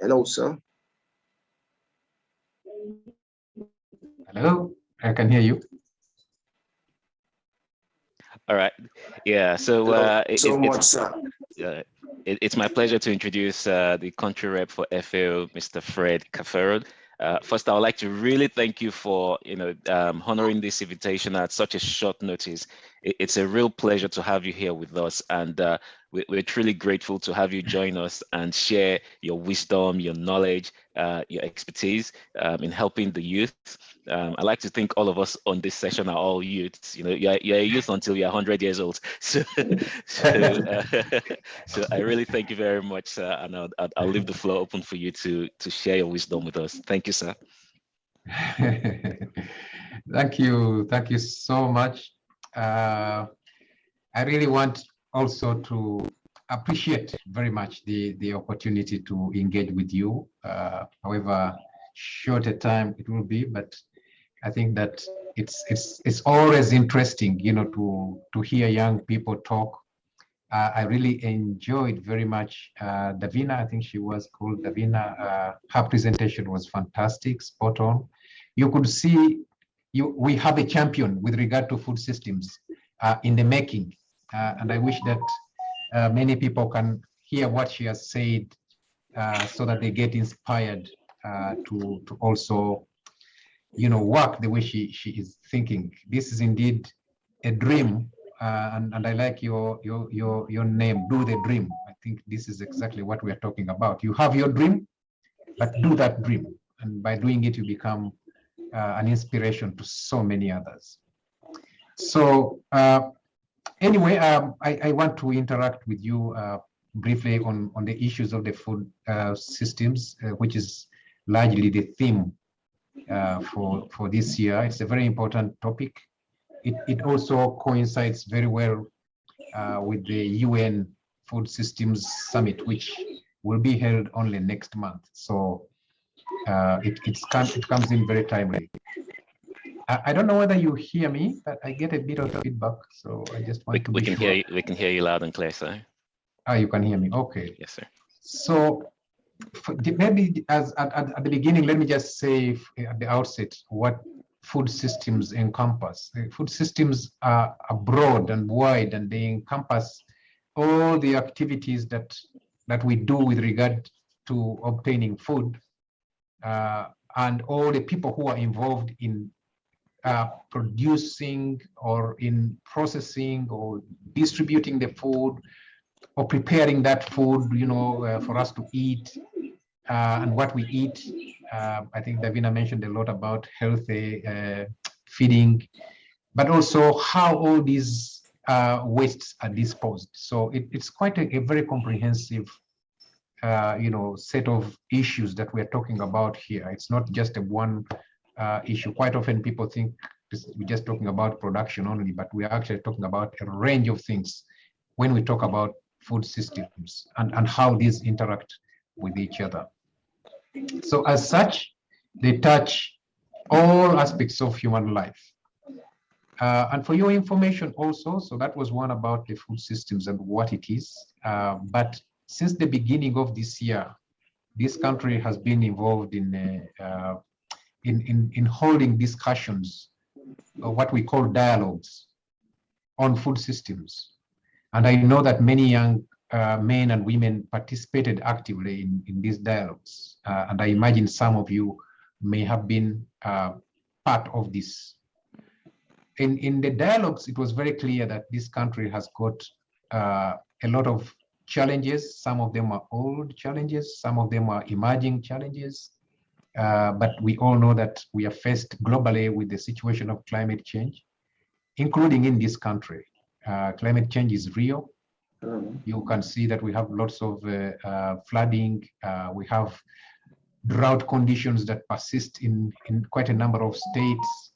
Hello, sir. Hello, I can hear you. All right. Yeah. So So much, sir. it's my pleasure to introduce the country rep for FAO, Mr. Fred Kafeero. First, I would like to really thank you for honoring this invitation at such a short notice. It's a real pleasure to have you here with us, and we're truly grateful to have you join us and share your wisdom, your knowledge, your expertise in helping the youth. I like to think all of us on this session are all youths. You know, you're a youth until you're 100 years old. So, so I really thank you very much, sir, and I'll leave the floor open for you to share your wisdom with us. Thank you, sir. Thank you so much. I really want also to appreciate very much the opportunity to engage with you, however short a time it will be, but I think that it's always interesting, you know, to hear young people talk. I really enjoyed very much Davina. I think she was called Davina. Her presentation was fantastic, spot on. You could see we have a champion with regard to food systems in the making, and I wish that many people can hear what she has said so that they get inspired to also, you know, work the way she is thinking. This is indeed a dream, and I like your name, Do the Dream. I think this is exactly what we are talking about. You have your dream, but do that dream, and by doing it, you become an inspiration to so many others. So anyway, I want to interact with you briefly on the issues of the food systems, which is largely the theme for this year. It's a very important topic. It also coincides very well with the UN Food Systems Summit, which will be held only next month. So it comes in very timely. I don't know whether you hear me, but I get a bit of feedback. So I just want to be sure. Hear you. We can hear you loud and clear, sir. Ah, you can hear me. Okay. Yes, sir. So maybe at the beginning, let me just say at the outset what food systems encompass. Food systems are broad and wide, and they encompass all the activities that we do with regard to obtaining food, and all the people who are involved in producing or in processing or distributing the food or preparing that food, you know, for us to eat, and what we eat. I think Davina mentioned a lot about healthy feeding, but also how all these wastes are disposed. So it's quite a very comprehensive, you know, set of issues that we're talking about here. It's not just a one issue. Quite often people think we're just talking about production only, but we're actually talking about a range of things when we talk about food systems and how these interact with each other. So as such, they touch all aspects of human life. And for your information also, so that was one about the food systems and what it is. But since the beginning of this year, this country has been involved in holding discussions, what we call dialogues on food systems. And I know that many young men and women participated actively in these dialogues. And I imagine some of you may have been part of this. In the dialogues, it was very clear that this country has got a lot of challenges. Some of them are old challenges, some of them are emerging challenges. But we all know that we are faced globally with the situation of climate change, including in this country. Climate change is real. You can see that we have lots of flooding. We have drought conditions that persist in quite a number of states.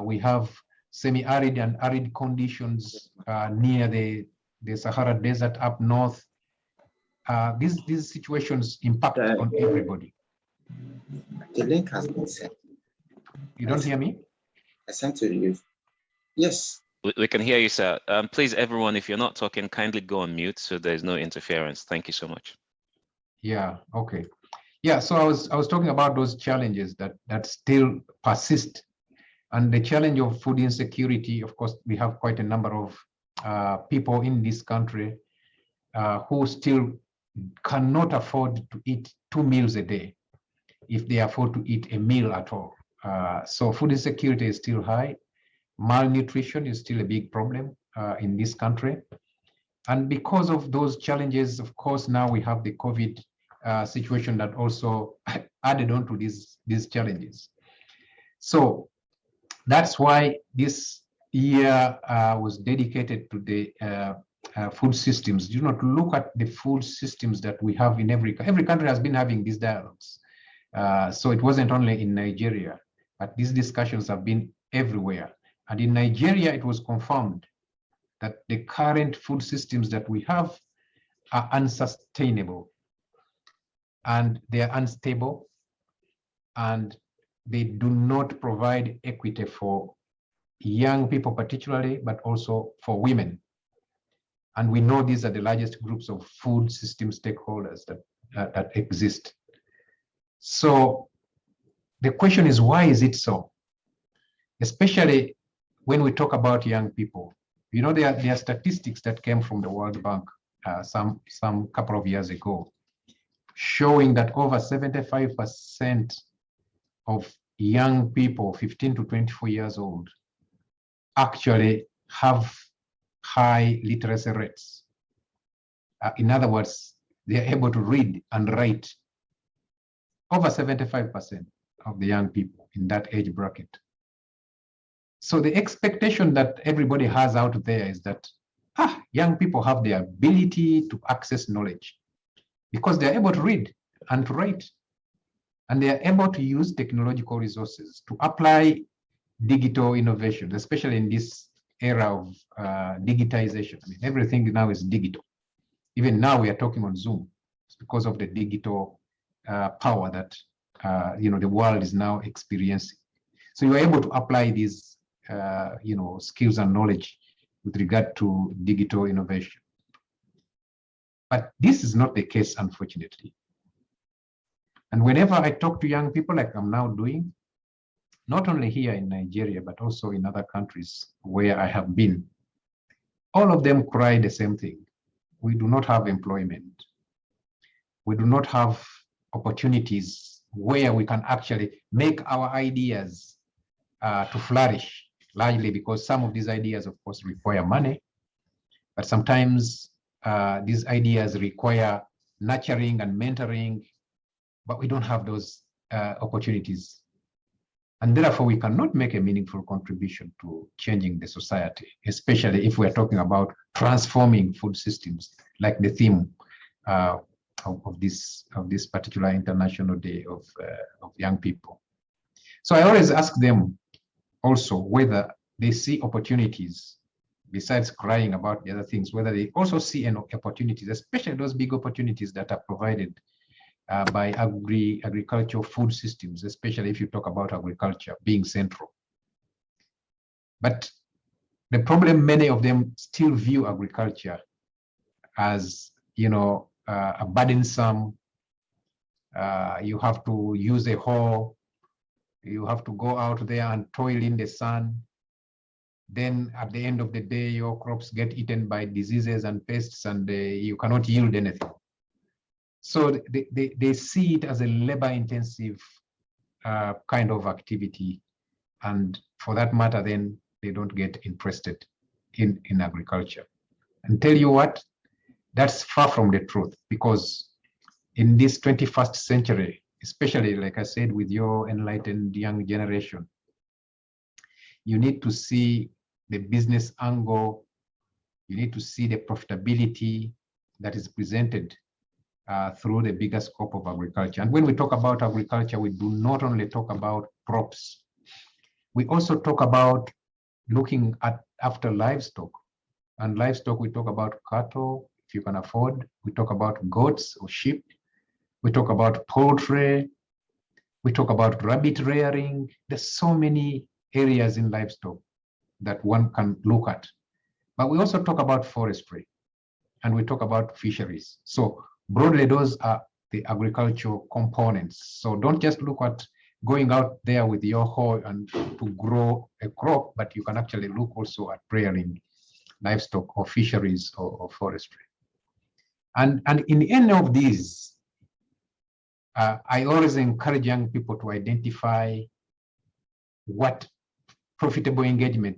We have semi-arid and arid conditions near the Sahara Desert up north. These situations impact on everybody. The link has been sent. You don't hear me? I sent to you. Yes. We can hear you, sir. Please, everyone, if you're not talking, kindly go on mute so there's no interference. Thank you so much. Yeah, okay. Yeah, so I was talking about those challenges that still persist, and the challenge of food insecurity. Of course, we have quite a number of people in this country who still cannot afford to eat 2 meals a day, if they afford to eat a meal at all. So food insecurity is still high. Malnutrition is still a big problem in this country. And because of those challenges, of course, now we have the COVID situation that also added on to these challenges. So that's why this year was dedicated to the food systems. You know, to look at the food systems that we have in every country has been having these dialogues. So it wasn't only in Nigeria, but these discussions have been everywhere. And in Nigeria, it was confirmed that the current food systems that we have are unsustainable, and they are unstable, and they do not provide equity for young people particularly, but also for women. And we know these are the largest groups of food system stakeholders that exist. So the question is, why is it so? Especially when we talk about young people. You know, there are statistics that came from the World Bank some couple of years ago, showing that over 75% of young people 15 to 24 years old actually have high literacy rates. In other words, they are able to read and write. Over 75% of the young people in that age bracket. So the expectation that everybody has out there is that young people have the ability to access knowledge because they're able to read and to write, and they are able to use technological resources to apply digital innovation, especially in this era of digitization. I mean, everything now is digital. Even now we are talking on Zoom. It's because of the digital power that the world is now experiencing. So you are able to apply these skills and knowledge with regard to digital innovation. But this is not the case, unfortunately. And whenever I talk to young people, like I'm now doing, not only here in Nigeria, but also in other countries where I have been, all of them cry the same thing. We do not have employment. We do not have opportunities where we can actually make our ideas to flourish, largely because some of these ideas, of course, require money, but sometimes these ideas require nurturing and mentoring, but we don't have those opportunities. And therefore, we cannot make a meaningful contribution to changing the society, especially if we're talking about transforming food systems, like the theme of this particular International Day of Young People. So I always ask them also whether they see opportunities, besides crying about the other things, whether they also see an opportunities, especially those big opportunities that are provided by agricultural food systems, especially if you talk about agriculture being central. But the problem, many of them still view agriculture as, a burdensome. You have to use a hoe. You have to go out there and toil in the sun. Then at the end of the day, your crops get eaten by diseases and pests, and you cannot yield anything. So they see it as a labor-intensive kind of activity. And for that matter, then they don't get interested in agriculture. And tell you what, that's far from the truth, because in this 21st century, especially, like I said, with your enlightened young generation, you need to see the business angle. You need to see the profitability that is presented through the bigger scope of agriculture. And when we talk about agriculture, we do not only talk about crops. We also talk about looking after livestock. And livestock, we talk about cattle, if you can afford. We talk about goats or sheep. We talk about poultry. We talk about rabbit rearing. There's so many areas in livestock that one can look at. But we also talk about forestry, and we talk about fisheries. So broadly, those are the agricultural components. So don't just look at going out there with your hoe and to grow a crop, but you can actually look also at rearing livestock or fisheries or forestry. And in any of these, I always encourage young people to identify what profitable engagement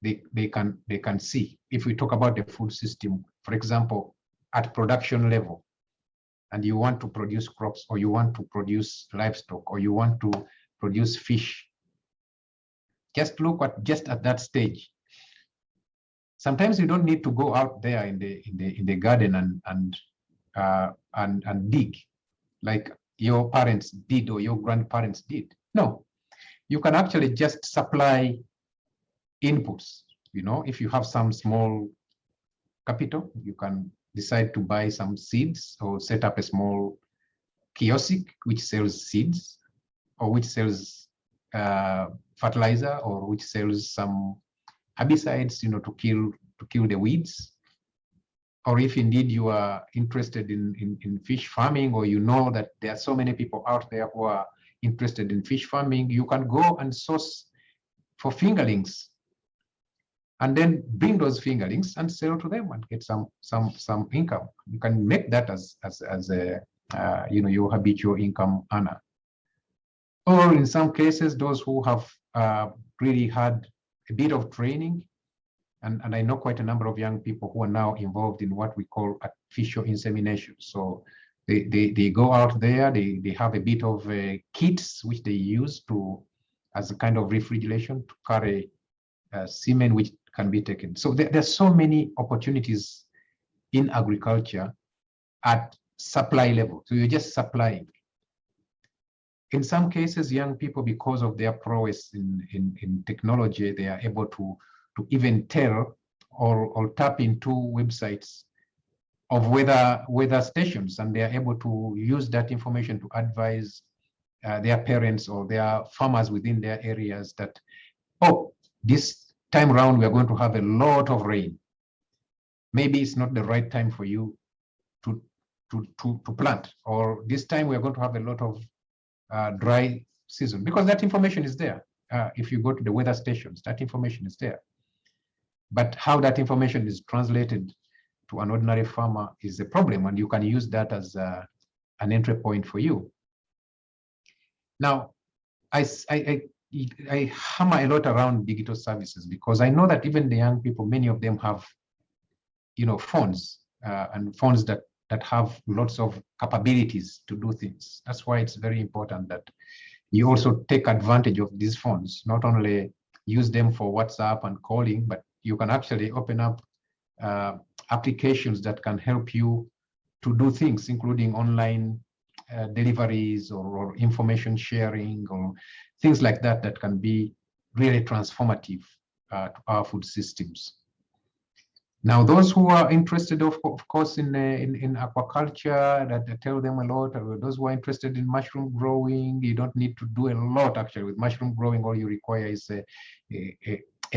they can see. If we talk about the food system, for example, at production level, and you want to produce crops, or you want to produce livestock, or you want to produce fish, just look at that stage. Sometimes you don't need to go out there in the garden and dig like your parents did or your grandparents did. No, you can actually just supply inputs. You know, if you have some small capital, you can decide to buy some seeds or set up a small kiosk which sells seeds or which sells fertilizer or which sells some herbicides, you know, to kill the weeds. Or if indeed you are interested in fish farming, or you know that there are so many people out there who are interested in fish farming, you can go and source for fingerlings and then bring those fingerlings and sell to them and get some income. You can make that as a you know, your habitual income earner. Or in some cases, those who have really had a bit of training, and I know quite a number of young people who are now involved in what we call artificial insemination. So they go out there, they have a bit of kits which they use as a kind of refrigeration to carry semen which can be taken. So there's so many opportunities in agriculture at supply level. So you're just supplying. In some cases, young people, because of their prowess in technology, they are able to even tell or tap into websites of weather stations, and they are able to use that information to advise their parents or their farmers within their areas that, oh, this time around we are going to have a lot of rain. Maybe it's not the right time for you to plant, or this time we are going to have a lot of dry season, because that information is there. If you go to the weather stations, that information is there. But how that information is translated to an ordinary farmer is a problem, and you can use that as an entry point for you. Now, I hammer a lot around digital services because I know that even the young people, many of them have, you know, phones and phones that have lots of capabilities to do things. That's why it's very important that you also take advantage of these phones, not only use them for WhatsApp and calling, but you can actually open up applications that can help you to do things, including online deliveries or information sharing or things like that that can be really transformative to our food systems. Now, those who are interested, of course, in aquaculture, that I tell them a lot. Those who are interested in mushroom growing, you don't need to do a lot actually with mushroom growing. All you require is a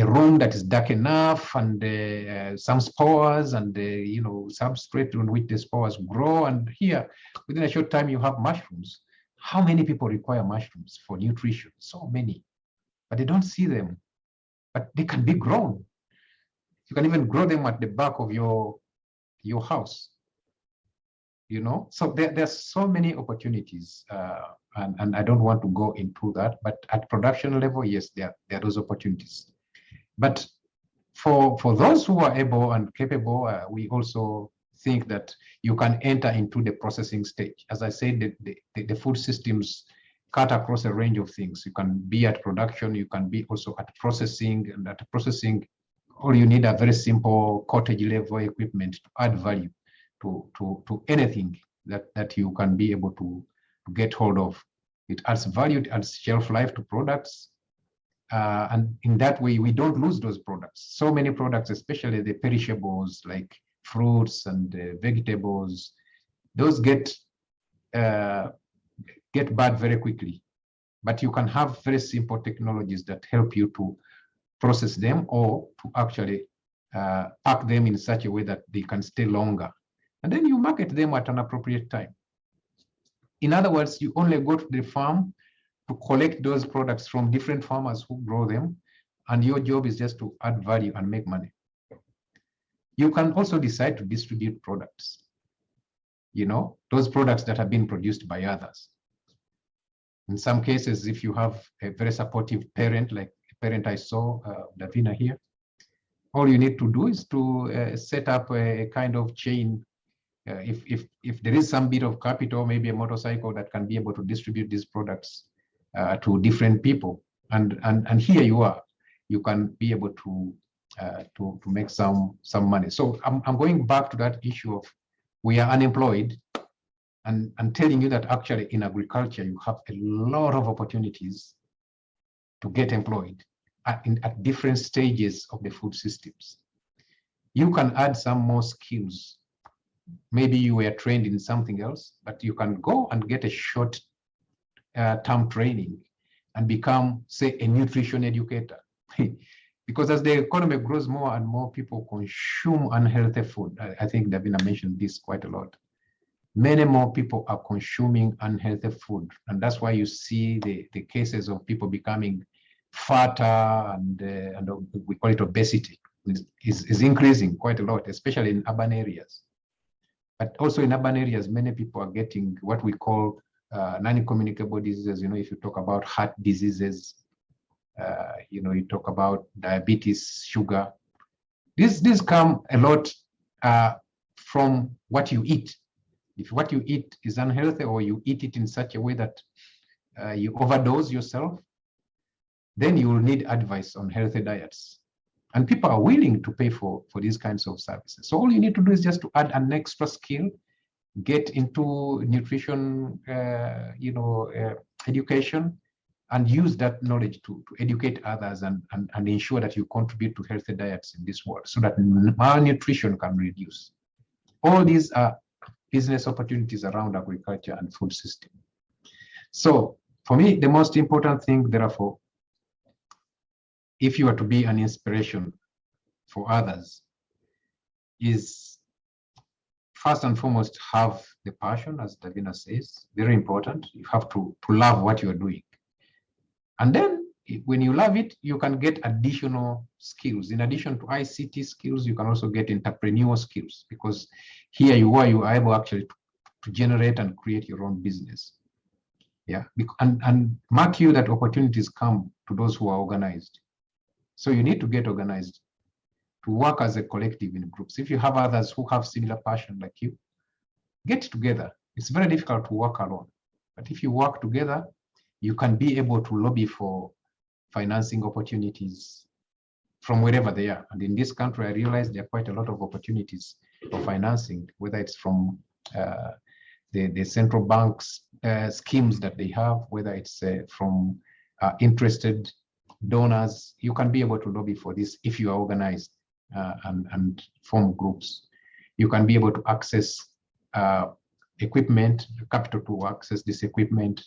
room that is dark enough and some spores and you know, substrate on which the spores grow. And here, within a short time, you have mushrooms. How many people require mushrooms for nutrition? So many, but they don't see them. But they can be grown. You can even grow them at the back of your house, you know? So there's so many opportunities, and I don't want to go into that, but at production level, yes, there are those opportunities. But for those who are able and capable, we also think that you can enter into the processing stage. As I said, the food systems cut across a range of things. You can be at production, you can be also at processing, and at processing, or you need a very simple cottage level equipment to add value to anything that you can be able to get hold of. It adds value, it adds shelf life to products. And in that way, we don't lose those products. So many products, especially the perishables like fruits and vegetables, those get bad very quickly. But you can have very simple technologies that help you to process them or to actually pack them in such a way that they can stay longer. And then you market them at an appropriate time. In other words, you only go to the farm to collect those products from different farmers who grow them, and your job is just to add value and make money. You can also decide to distribute products, those products that have been produced by others. In some cases, if you have a very supportive parent, like a parent I saw, Davina here, all you need to do is to set up a kind of chain. If there is some bit of capital, maybe a motorcycle that can be able to distribute these products to different people, and here you are, you can be able to make some money. So I'm going back to that issue of we are unemployed, and telling you that actually in agriculture you have a lot of opportunities to get employed at different stages of the food systems. You can add some more skills. Maybe you were trained in something else, but you can go and get a short-term training and become, say, a nutrition educator. Because as the economy grows, more and more people consume unhealthy food. I think Davina mentioned this quite a lot. Many more people are consuming unhealthy food, and that's why you see the cases of people becoming fatter, and we call it obesity, is increasing quite a lot, especially in urban areas. But also in urban areas, many people are getting what we call non-communicable diseases. If you talk about heart diseases, you talk about diabetes, sugar. These come a lot from what you eat. If what you eat is unhealthy, or you eat it in such a way that you overdose yourself, then you will need advice on healthy diets. And people are willing to pay for these kinds of services. So all you need to do is just to add an extra skill, get into nutrition, education, and use that knowledge to educate others and ensure that you contribute to healthy diets in this world, so that malnutrition can reduce. All these are business opportunities around agriculture and food system. So for me, the most important thing, therefore, if you are to be an inspiration for others, is first and foremost, have the passion, as Davina says, very important. You have to love what you're doing. And then when you love it, you can get additional skills. In addition to ICT skills, you can also get entrepreneurial skills, because here you are able actually to generate and create your own business. Yeah, and mark you that opportunities come to those who are organized. So you need to get organized, to work as a collective in groups. If you have others who have similar passion like you, get together. It's very difficult to work alone. But if you work together, you can be able to lobby for financing opportunities from wherever they are. And in this country, I realize there are quite a lot of opportunities for financing, whether it's from the central banks schemes that they have, whether it's from interested donors. You can be able to lobby for this if you are organized and form groups. You can be able to access equipment, capital to access this equipment.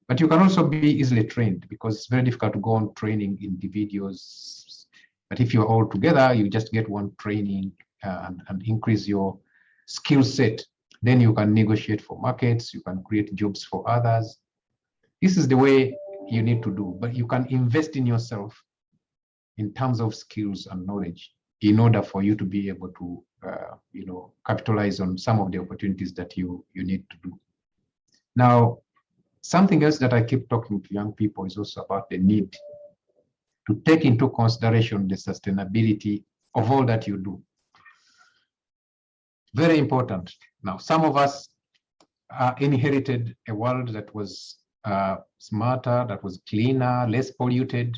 But you can also be easily trained, because it's very difficult to go on training individuals. But if you're all together, you just get one training and increase your skill set. Then you can negotiate for markets, you can create jobs for others. This is the way you need to do, but you can invest in yourself in terms of skills and knowledge in order for you to be able to capitalize on some of the opportunities that you need to do. Now, something else that I keep talking to young people is also about the need to take into consideration the sustainability of all that you do. Very important. Now, some of us inherited a world that was smarter, that was cleaner, less polluted.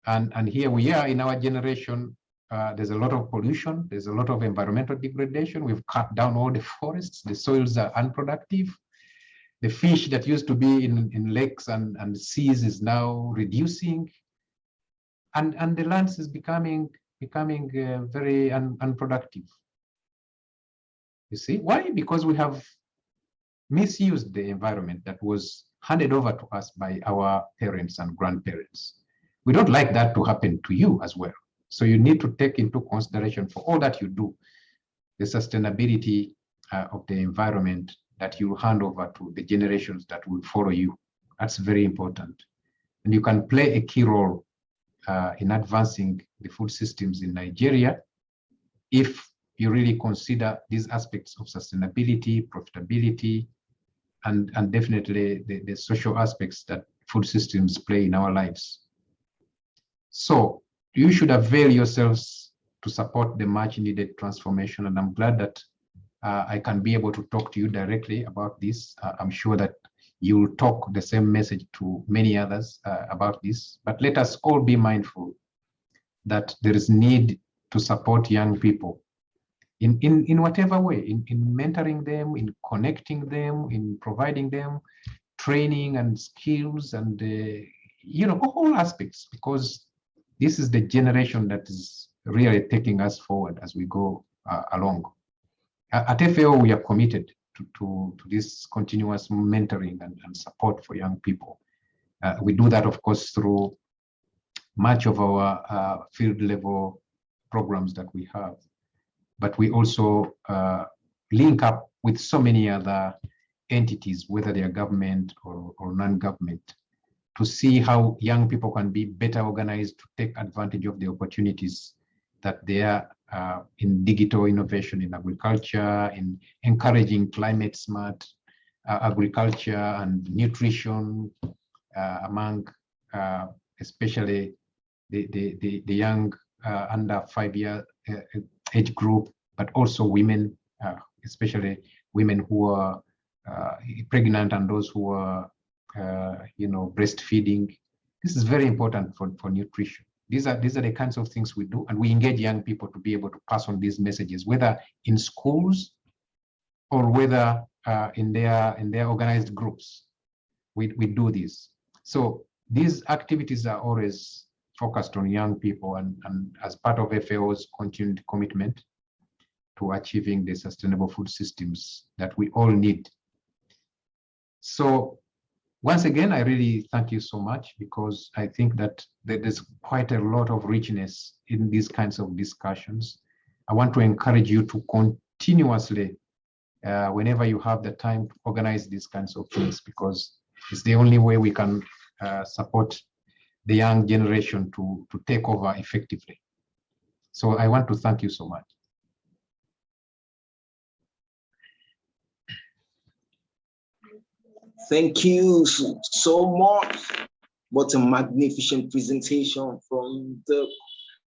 And here we are in our generation, there's a lot of pollution, there's a lot of environmental degradation. We've cut down all the forests, the soils are unproductive. The fish that used to be in lakes and seas is now reducing. And the lands is becoming very unproductive. You see, why? Because we have misused the environment that was handed over to us by our parents and grandparents. We don't like that to happen to you as well. So you need to take into consideration for all that you do, the sustainability of the environment that you hand over to the generations that will follow you. That's very important. And you can play a key role in advancing the food systems in Nigeria if you really consider these aspects of sustainability, profitability, and definitely the social aspects that food systems play in our lives. So you should avail yourselves to support the much needed transformation. And I'm glad that I can be able to talk to you directly about this. I'm sure that you will talk the same message to many others about this. But let us all be mindful that there is need to support young people in whatever way, in mentoring them, in connecting them, in providing them training and skills and all aspects, because this is the generation that is really taking us forward as we go along. At FAO, we are committed to this continuous mentoring and support for young people. We do that, of course, through much of our field level programs that we have. But we also link up with so many other entities, whether they are government or non-government, to see how young people can be better organized to take advantage of the opportunities that they are in digital innovation in agriculture, in encouraging climate smart agriculture and nutrition among especially the young under 5-year age group, but also women, especially women who are pregnant and those who are breastfeeding. This is very important for nutrition. These are the kinds of things we do, and we engage young people to be able to pass on these messages, whether in schools or whether in their organized groups. We do this. So these activities are always focused on young people and as part of FAO's continued commitment to achieving the sustainable food systems that we all need. So once again, I really thank you so much, because I think that there's quite a lot of richness in these kinds of discussions. I want to encourage you to continuously, whenever you have the time, to organize these kinds of things, because it's the only way we can support the young generation to take over effectively. So I want to thank you so much. Thank you so much. What a magnificent presentation from the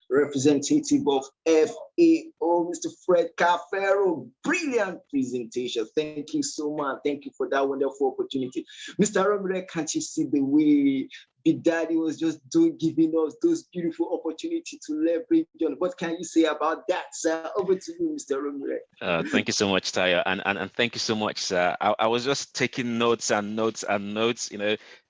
representative of FAO, Mr. Fred Kafeero. Brilliant presentation. Thank you so much. Thank you for that wonderful opportunity. Mr. Ronald, can't you see the way Big Daddy was just giving us those beautiful opportunities to leverage on? What can you say about that, sir? Over to you, Mr. Ronald. Thank you so much, Taya, and thank you so much, sir. I was just taking notes and notes and notes.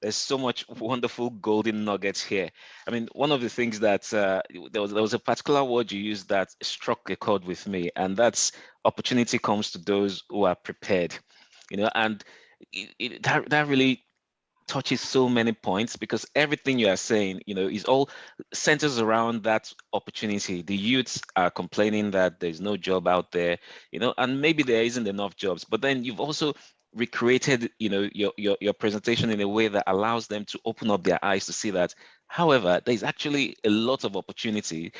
There's so much wonderful golden nuggets here. I mean, one of the things that there was a particular word you used that struck a chord with me, and that's opportunity comes to those who are prepared. And that really touches so many points, because everything you are saying, is all centers around that opportunity. The youths are complaining that there's no job out there, and maybe there isn't enough jobs, but then you've also recreated, your presentation in a way that allows them to open up their eyes to see that, however, there's actually a lot of opportunity,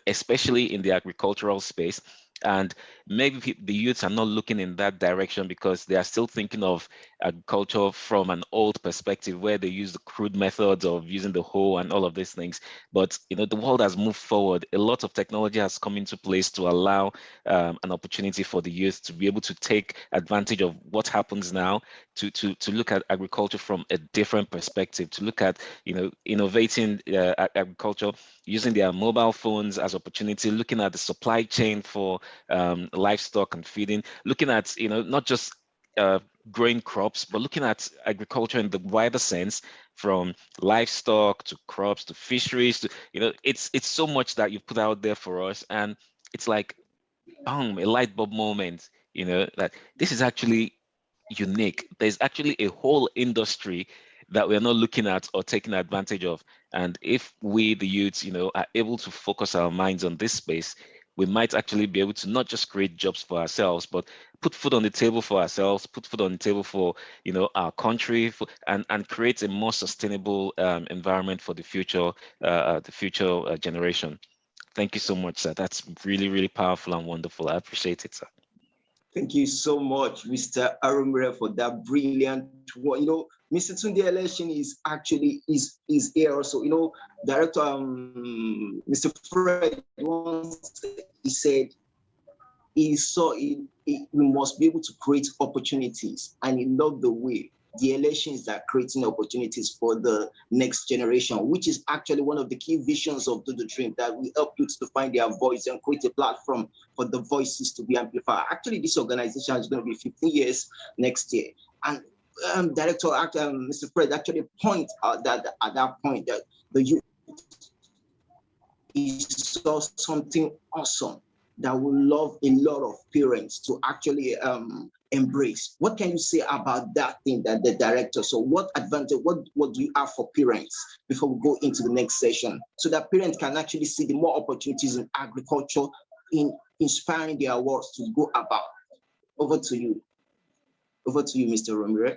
especially in the agricultural space. And maybe the youths are not looking in that direction because they are still thinking of agriculture from an old perspective, where they use the crude methods of using the hoe and all of these things. But the world has moved forward. A lot of technology has come into place to allow an opportunity for the youth to be able to take advantage of what happens now, to look at agriculture from a different perspective, to look at innovating agriculture using their mobile phones as opportunity, looking at the supply chain for livestock and feeding, looking at not just growing crops, but looking at agriculture in the wider sense, from livestock to crops to fisheries to it's so much that you put out there for us, and it's like boom, a light bulb moment, that this is actually unique. There's actually a whole industry that we're not looking at or taking advantage of. And if we, the youths, are able to focus our minds on this space, we might actually be able to not just create jobs for ourselves, but put food on the table for ourselves, put food on the table for, you know, our country, and create a more sustainable environment for the future generation. Thank you so much, sir. That's really, really powerful and wonderful. I appreciate it, sir. Thank you so much, Mr. Arumere, for that brilliant one. You know, Mr. Tunde Elesin is actually is here also. You know, Director Mr. Fred once he said he saw we must be able to create opportunities, and he loved the way the elections are creating opportunities for the next generation, which is actually one of the key visions of the Dream, that we help youth to find their voice and create a platform for the voices to be amplified. Actually, this organization is going to be 15 years next year. And Director Mr. Fred actually point out that at that point that the youth saw something awesome that will love a lot of parents to actually embrace. What can you say about that thing that the director? So what advantage, what do you have for parents before we go into the next session, so that parents can actually see the more opportunities in agriculture, in inspiring their words to go about? Over to you, Mr. Romero.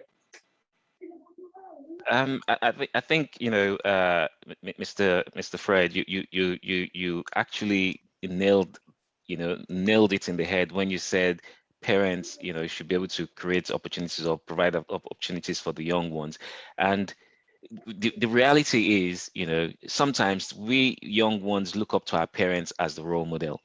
I think, you know, Mr. Fred, you actually nailed it in the head when you said parents, you know, should be able to create opportunities or provide opportunities for the young ones. And the reality is, you know, sometimes we young ones look up to our parents as the role model.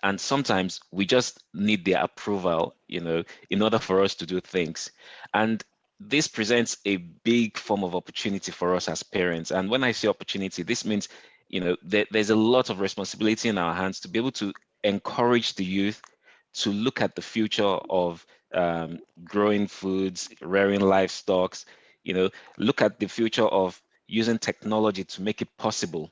And sometimes we just need their approval, you know, in order for us to do things. And this presents a big form of opportunity for us as parents. And when I say opportunity, this means, you know, there's a lot of responsibility in our hands to be able to encourage the youth to look at the future of growing foods, rearing livestock, you know, look at the future of using technology to make it possible,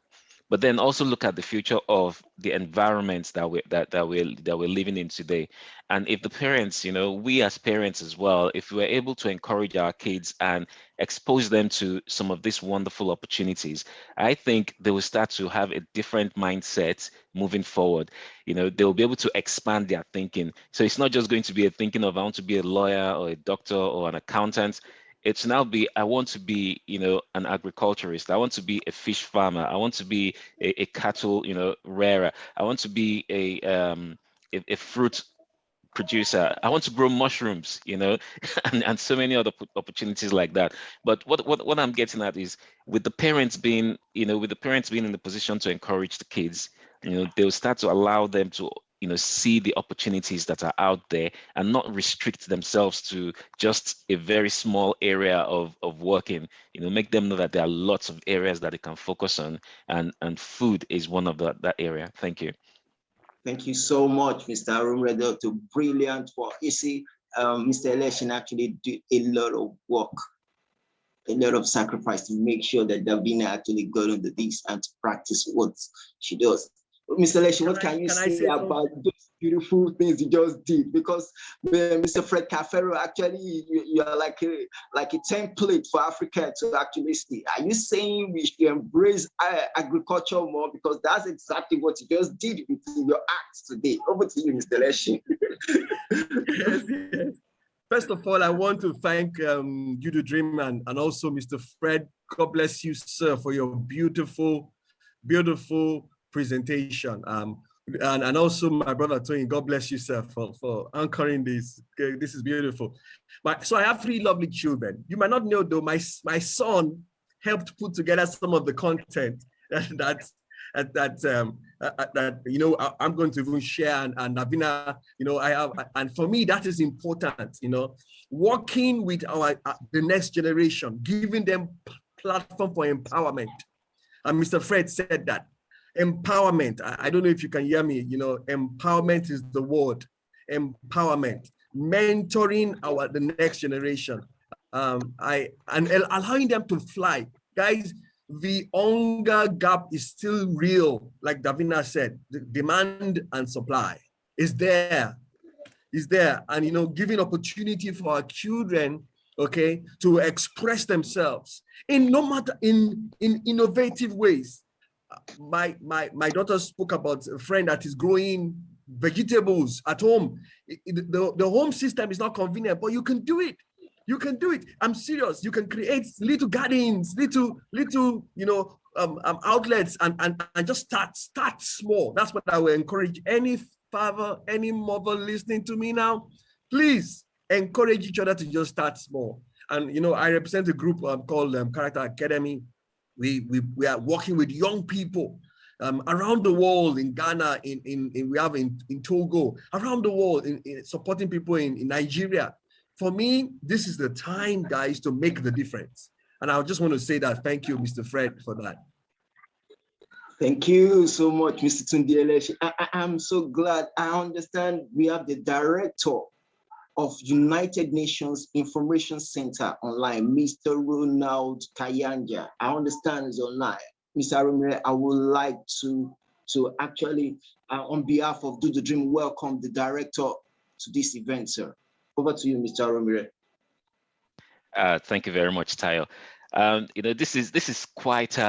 but then also look at the future of the environments that we're living in today. And if the parents, you know, we as parents as well, if we're able to encourage our kids and expose them to some of these wonderful opportunities, I think they will start to have a different mindset moving forward. You know, they'll be able to expand their thinking. So it's not just going to be a thinking of I want to be a lawyer or a doctor or an accountant. It's now I want to be, you know, an agriculturist. I want to be a fish farmer. I want to be a cattle, you know, rearer. I want to be a fruit producer. I want to grow mushrooms, you know, and so many other opportunities like that. But what I'm getting at is, with the parents being, you know, with the parents being in the position to encourage the kids, you know, they'll start to allow them to, you know, see the opportunities that are out there and not restrict themselves to just a very small area of working. You know, make them know that there are lots of areas that they can focus on, and food is one of that area. Thank you. Thank you so much, Mr. Arumredo. To brilliant work. You see, Mr. Elesin actually did a lot of work, a lot of sacrifice to make sure that Davina actually got on the this and to practice what she does. Mr. Elesin, what can you say about those beautiful things you just did? Because Mr. Fred Kafeero, actually, you are like a template for Africa to actually see. Are you saying we should embrace agriculture more? Because that's exactly what you just did within your acts today. Over to you, Mr. Elesin. Yes. First of all, I want to thank you, the Dream, and also Mr. Fred. God bless you, sir, for your beautiful, beautiful presentation. And also my brother Tony, God bless you, sir, for anchoring this. This is beautiful. So I have 3 lovely children. You might not know, though, my son helped put together some of the content that you know, I'm going to even share, and Davina, you know, I have, and for me that is important, you know, working with the next generation, giving them platform for empowerment. And Mr. Fred said that empowerment, I don't know if you can hear me, you know, empowerment is the word. Empowerment, mentoring the next generation, and allowing them to fly. Guys, the hunger gap is still real. Like Davina said, the demand and supply is there. And, you know, giving opportunity for our children, okay, to express themselves in innovative ways. my daughter spoke about a friend that is growing vegetables at home. The home system is not convenient, but you can do it. You can do it. I'm serious. You can create little gardens, little outlets, and just start small. That's what I will encourage any father, any mother listening to me now. Please encourage each other to just start small. And I represent a group called Character Academy. We are working with young people around the world, in Ghana, we have in Togo, around the world, in supporting people in Nigeria. For me, this is the time, guys, to make the difference. And I just want to say that thank you, Mr. Fred, for that. Thank you so much, Mr. Elesin. I'm so glad. I understand we have the director of United Nations Information Center online, Mr. Ronald Kayanja. I understand is online. Mr. Aromire, I would like to actually, on behalf of Do the Dream, welcome the director to this event, sir. Over to you, Mr. Aromire. Thank you very much, Tayo. This is quite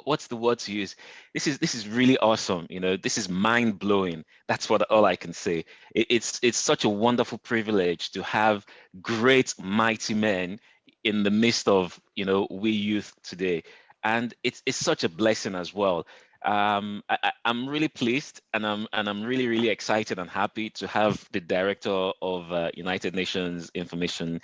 what's the word to use? This is really awesome. This is mind blowing. That's all I can say. It's such a wonderful privilege to have great mighty men in the midst of we youth today, and it's such a blessing as well. I'm really pleased, and I'm really excited and happy to have the director of United Nations Information.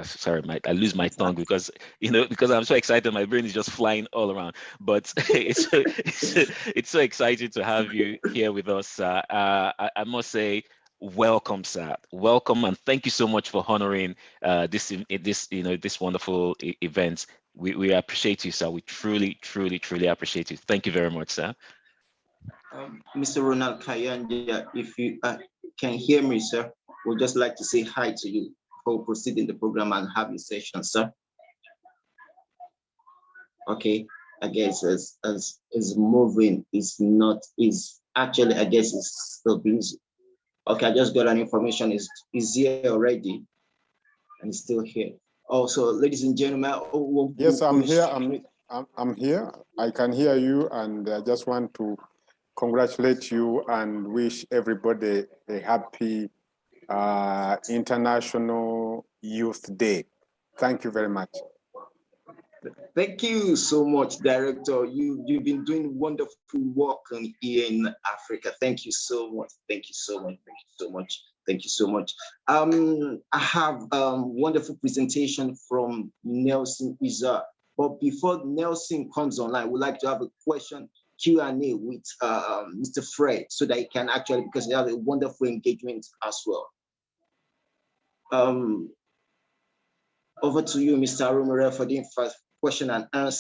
Sorry, I lose my tongue because I'm so excited. My brain is just flying all around. But it's so exciting to have you here with us. I must say, welcome, sir. Welcome, and thank you so much for honoring this wonderful event. We appreciate you, sir. We truly appreciate you. Thank you very much, sir. Mr. Ronald Kayanja, if you can hear me, sir, we'd just like to say hi to you before we proceed in the program and have your session, sir. Okay, I guess as moving is actually, I guess it's still busy. Okay, I just got an information is here already, and it's still here. Also, ladies and gentlemen, yes, I'm here. I'm here. I can hear you, and I just want to congratulate you and wish everybody a happy International Youth Day. Thank you very much. Thank you so much, Director. You've been doing wonderful work here in Africa. Thank you so much. Thank you so much. Thank you so much. Thank you so much. I have a wonderful presentation from Nelson Iza. But before Nelson comes online, we'd like to have a question Q&A with Mr. Fred, so that he can actually, because they have a wonderful engagement as well. Over to you, Mr. Aromire, for the first question and answer.